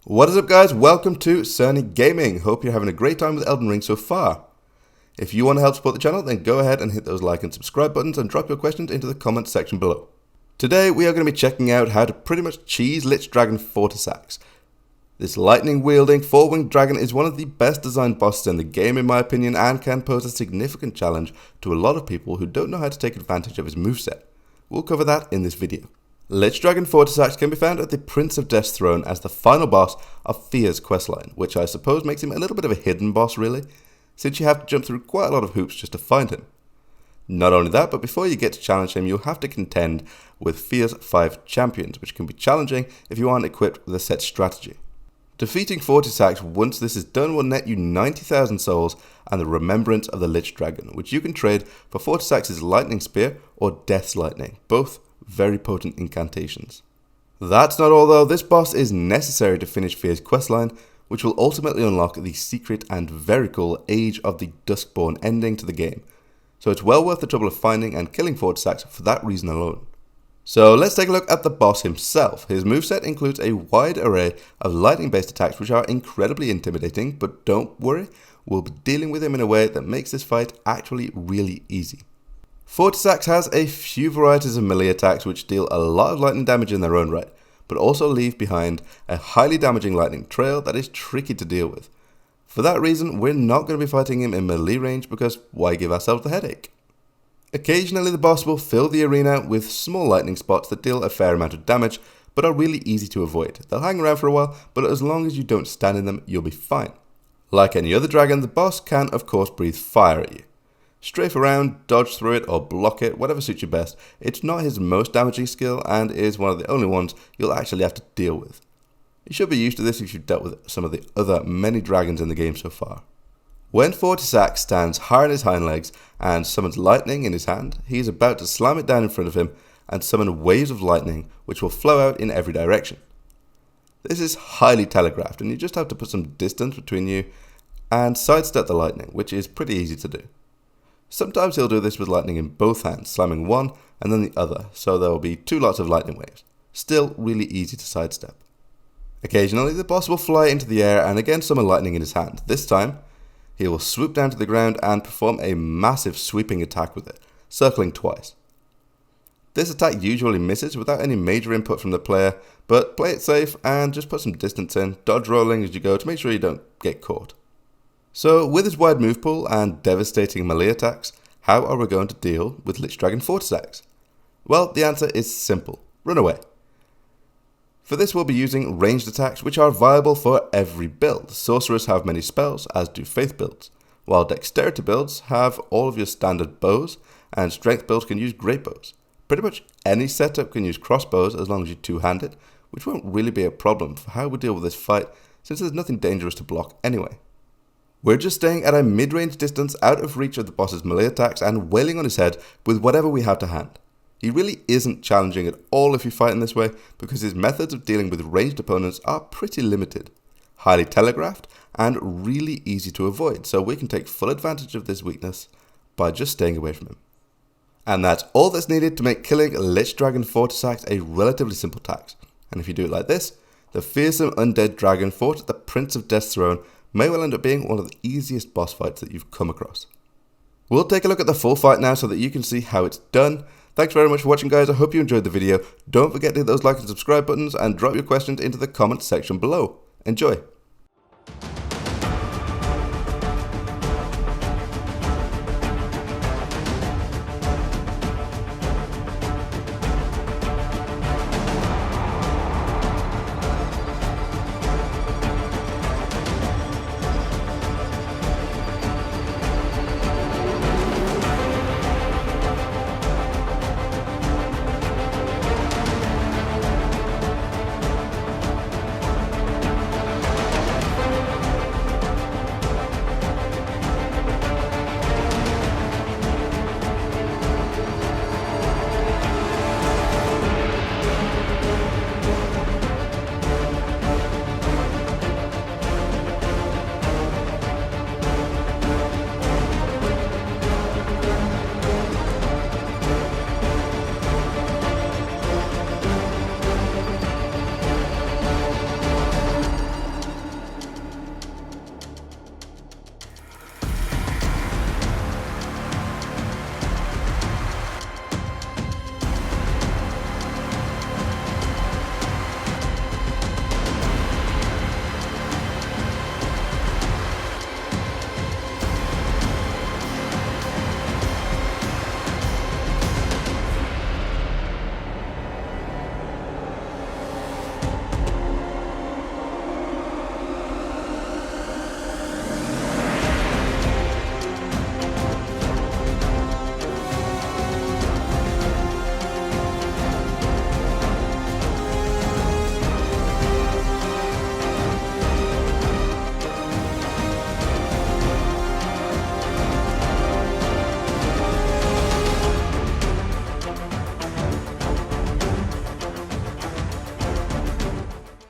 What is up guys, welcome to Cerny Gaming. Hope you're having a great time with Elden Ring so far. If you want to help support the channel, then go ahead and hit those like and subscribe buttons and drop your questions into the comment section below. Today we are going to be checking out how to pretty much cheese Lichdragon Fortissax. This lightning wielding 4-winged dragon is one of the best designed bosses in the game in my opinion, and can pose a significant challenge to a lot of people who don't know how to take advantage of his moveset. We'll cover that in this video. Lichdragon Fortissax can be found at the Prince of Death's throne as the final boss of Fia's questline, which I suppose makes him a little bit of a hidden boss really, since you have to jump through quite a lot of hoops just to find him. Not only that, but before you get to challenge him, you'll have to contend with Fia's 5 champions, which can be challenging if you aren't equipped with a set strategy. Defeating Fortissax once this is done will net you 90,000 souls and the remembrance of the Lich Dragon, which you can trade for Fortissax's Lightning Spear or Death's Lightning, both very potent incantations. That's not all though, this boss is necessary to finish Fia's questline, which will ultimately unlock the secret and very cool Age of the Duskborn ending to the game, so it's well worth the trouble of finding and killing Fortissax for that reason alone. So let's take a look at the boss himself. His moveset includes a wide array of lightning based attacks which are incredibly intimidating, but don't worry, we'll be dealing with him in a way that makes this fight actually really easy. Fortissax has a few varieties of melee attacks which deal a lot of lightning damage in their own right, but also leave behind a highly damaging lightning trail that is tricky to deal with. For that reason, we're not going to be fighting him in melee range because why give ourselves the headache? Occasionally the boss will fill the arena with small lightning spots that deal a fair amount of damage, but are really easy to avoid. They'll hang around for a while, but as long as you don't stand in them, you'll be fine. Like any other dragon, the boss can of course breathe fire at you. Strafe around, dodge through it, or block it, whatever suits you best. It's not his most damaging skill and is one of the only ones you'll actually have to deal with. You should be used to this if you've dealt with some of the other many dragons in the game so far. When Fortissax stands high on his hind legs and summons lightning in his hand, he is about to slam it down in front of him and summon waves of lightning which will flow out in every direction. This is highly telegraphed and you just have to put some distance between you and sidestep the lightning, which is pretty easy to do. Sometimes he'll do this with lightning in both hands, slamming one and then the other, so there will be 2 lots of lightning waves. Still really easy to sidestep. Occasionally the boss will fly into the air and again summon lightning in his hand. This time, he will swoop down to the ground and perform a massive sweeping attack with it, circling twice. This attack usually misses without any major input from the player, but play it safe and just put some distance in, dodge rolling as you go to make sure you don't get caught. So with his wide move pool and devastating melee attacks, how are we going to deal with Lichdragon Fortissax? Well, the answer is simple: run away. For this we'll be using ranged attacks which are viable for every build. Sorcerers have many spells, as do faith builds, while dexterity builds have all of your standard bows, and strength builds can use great bows. Pretty much any setup can use crossbows as long as you two-handed, which won't really be a problem for how we deal with this fight since there's nothing dangerous to block anyway. We're just staying at a mid-range distance out of reach of the boss's melee attacks and wailing on his head with whatever we have to hand. He really isn't challenging at all if you fight in this way, because his methods of dealing with ranged opponents are pretty limited, highly telegraphed, and really easy to avoid, so we can take full advantage of this weakness by just staying away from him. And that's all that's needed to make killing Lichdragon Fortissax a relatively simple task. And if you do it like this, the fearsome undead dragon fought at the Prince of Death's throne may well end up being one of the easiest boss fights that you've come across. We'll take a look at the full fight now so that you can see how it's done. Thanks very much for watching guys, I hope you enjoyed the video. Don't forget to hit those like and subscribe buttons and drop your questions into the comments section below. Enjoy!